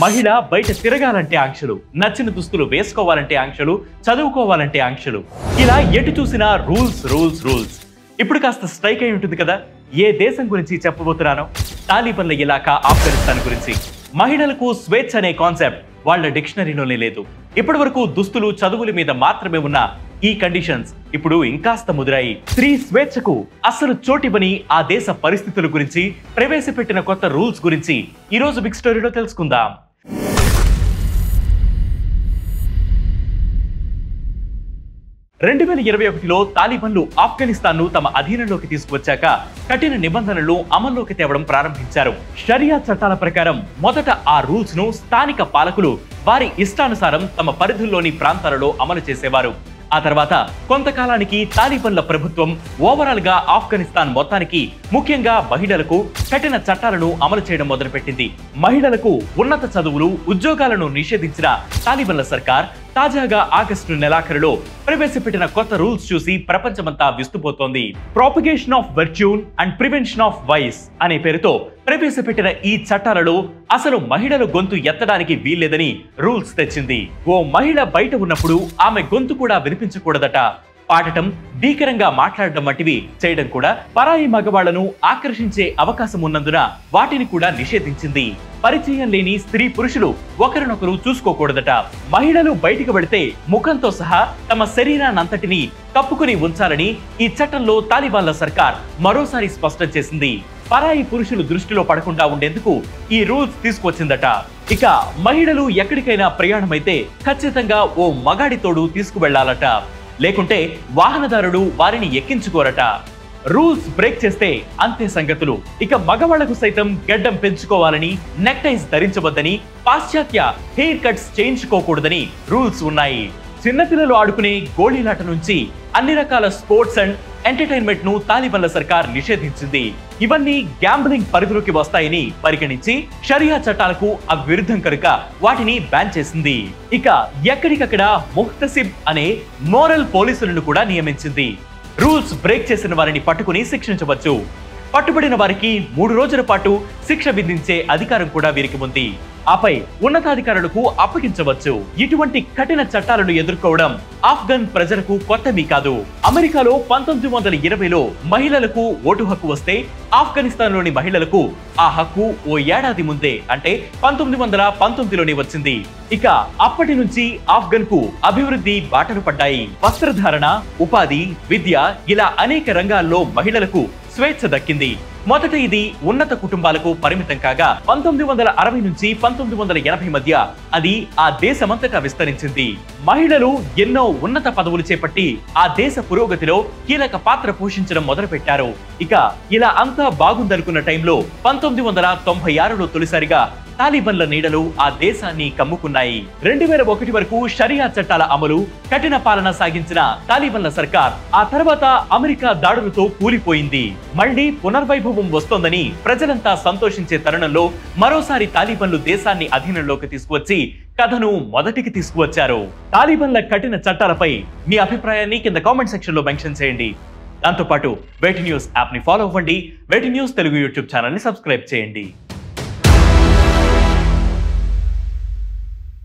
మహిళ బయట తిరగాలంటే ఆంక్షలు, నచ్చిన దుస్తులు వేసుకోవాలంటే ఆంక్షలు, చదువుకోవాలంటే ఆంక్షలు, ఇలా ఎటు చూసినా రూల్స్ రూల్స్ రూల్స్. ఇప్పుడు కాస్త స్ట్రైక్ అయి ఉంటుంది కదా, ఏ దేశం గురించి చెప్పబోతున్నానో? తాలిబాన్ల ఇలాకా ఆఫ్ఘనిస్తాన్ గురించి. మహిళలకు స్వేచ్ఛ అనే కాన్సెప్ట్ వాళ్ళ డిక్షనరీలోనే లేదు. ఇప్పటి వరకు దుస్తులు, చదువుల మీద మాత్రమే ఉన్న ఈ కండిషన్స్ ఇప్పుడు ఇంకాస్త ముదిరాయి. స్త్రీ స్వేచ్ఛకు అసలు చోటివని ఆ దేశ పరిస్థితుల గురించి, ప్రవేశపెట్టిన కొత్త రూల్స్ గురించి ఈ రోజు బిగ్ స్టోరీలో తెలుసుకుందాం. తాలిబాన్లు ఆఫ్ఘనిస్తాన్ను తమ అధీనంలోకి తీసుకువచ్చాక కఠిన నిబంధనలు అమల్లోకి తేవడం ప్రారంభించారు. షరియా చట్టాల ప్రకారం మొదట ఆ రూల్స్ ను స్థానిక పాలకులు వారి ఇష్టానుసారం తమ పరిధుల్లోని ప్రాంతాలలో అమలు చేసేవారు. ఆ తర్వాత కొంతకాలానికి తాలిబాన్ల ప్రభుత్వం ఓవరాల్ గా ఆఫ్ఘనిస్తాన్ మొత్తానికి, ముఖ్యంగా మహిళలకు కఠిన చట్టాలను అమలు చేయడం మొదలుపెట్టింది. మహిళలకు ఉన్నత చదువులు, ఉద్యోగాలను నిషేధించిన తాలిబాన్ల సర్కార్ తాజాగా ఆగస్టు నెలాఖరులో ప్రవేశపెట్టిన కొత్త రూల్స్ చూసి ప్రపంచమంతా విస్తుపోతోంది. ప్రాపగేషన్ ఆఫ్ వర్చ్యూన్ అండ్ ప్రివెన్షన్ ఆఫ్ వైస్ అనే పేరుతో ప్రవేశపెట్టిన ఈ చట్టాలలో అసలు మహిళలు గొంతు ఎత్తడానికి వీల్లేదని రూల్స్ తెచ్చింది. ఓ మహిళ బయట ఉన్నప్పుడు ఆమె గొంతు కూడా వినిపించకూడదట. పాడటం, భీకరంగా మాట్లాడటం వంటివి చేయడం కూడా పరాయి మగవాళ్లను ఆకర్షించే అవకాశం ఉన్నందున వాటిని కూడా నిషేధించింది. పరిచయం లేని స్త్రీ పురుషులు ఒకరినొకరు చూసుకోకూడదట. మహిళలు బయటికి వెళితే ముఖంతో సహా తమ శరీరాన్నంతటిని కప్పుకుని ఉంచాలని ఈ చట్టంలో తాలిబాన్ల సర్కార్ మరోసారి స్పష్టం చేసింది. పరాయి పురుషులు దృష్టిలో పడకుండా ఉండేందుకు ఈ రూల్స్ తీసుకొచ్చిందట. ఇక మహిళలు ఎక్కడికైనా ప్రయాణమైతే ఖచ్చితంగా ఓ మగాడి తోడు తీసుకువెళ్లాలట. లేకుంటే వాహనదారుడు వారిని ఎక్కించుకోరట. రూల్స్ బ్రేక్ చేస్తే అంతే సంగతులు. ఇక మగవాళ్లకు సైతం గడ్డం పెంచుకోవాలని, నెక్ టైస్ ధరించవద్దని, పాశ్చాత్య హెయిర్ కట్స్ చేయించుకోకూడదని రూల్స్ ఉన్నాయి. చిన్నపిల్లలు ఆడుకునే గోళీలాట నుంచి అన్ని రకాల స్పోర్ట్స్ అండ్ ఎంటర్టైన్మెంట్ ను తాలిబాన్ల సర్కార్ నిషేధించింది. ఇవన్నీ గ్యాంబ్లింగ్ పరిధిలోకి వస్తాయని పరిగణించి షరియా చట్టాలకు విరుద్ధం కనుక వాటిని బ్యాన్ చేసింది. ఇక ఎక్కడికక్కడ ముహ్తసిబ్ అనే మోరల్ పోలీసులను కూడా నియమించింది. రూల్స్ బ్రేక్ చేసిన వారిని పట్టుకుని శిక్షించవచ్చు. పట్టుబడిన వారికి 3 రోజుల పాటు శిక్ష విధించే అధికారం కూడా వీరికి ఉంది. ఆపై ఉన్నతాధికారులకు అప్పగించవచ్చు. ఇటువంటి కఠిన చట్టాలను ఎదుర్కోవడం ఆఫ్ఘన్ ప్రజలకు కొత్తమీ కాదు. అమెరికాలో 1920లో మహిళలకు ఓటు హక్కు వస్తే ఆఫ్ఘనిస్తాన్ లోని మహిళలకు ఆ హక్కు ఓ ఏడాది ముందే, అంటే 1919లోనే వచ్చింది. ఇక అప్పటి నుంచి ఆఫ్ఘన్ కు అభివృద్ధి బాటలు పడ్డాయి. వస్త్రధారణ, ఉపాధి, విద్య ఇలా అనేక రంగాల్లో మహిళలకు స్వేచ్ఛ దక్కింది. మొదట ఇది ఉన్నత కుటుంబాలకు పరిమితం కాగా 1960 నుంచి 1980 మధ్య అది ఆ దేశమంతటా విస్తరించింది. మహిళలు ఎన్నో ఉన్నత పదవులు చేపట్టి ఆ దేశ పురోగతిలో కీలక పాత్ర పోషించడం మొదలుపెట్టారు. ఇక ఇలా అంతా బాగుందనుకున్న టైంలో 1996లో తొలిసారిగా తాలిబాన్ల నీడలు ఆ దేశాన్ని కమ్ముకున్నాయి. 2001 వరకు షరియా చట్టాల అమలు, కఠిన పాలన సాగించిన తాలిబాన్ల సర్కార్ ఆ తర్వాత అమెరికా దాడులతో కూలిపోయింది. మళ్లీ పునర్వైభవం వస్తోందని ప్రజలంతా సంతోషించే తరుణంలో మరోసారి తాలిబాన్లు దేశాన్ని అధీనంలోకి తీసుకువచ్చి కథను మొదటికి తీసుకువచ్చారు. తాలిబాన్ల కఠిన చట్టాలపై మీ అభిప్రాయాన్ని కింద కామెంట్ సెక్షన్ లో మెన్షన్ చేయండి. దాంతోపాటు వేటి న్యూస్ యాప్ ని ఫాలో అవ్వండి. వేటి న్యూస్ తెలుగు యూట్యూబ్ ఛానల్ ని సబ్స్క్రైబ్ చేయండి.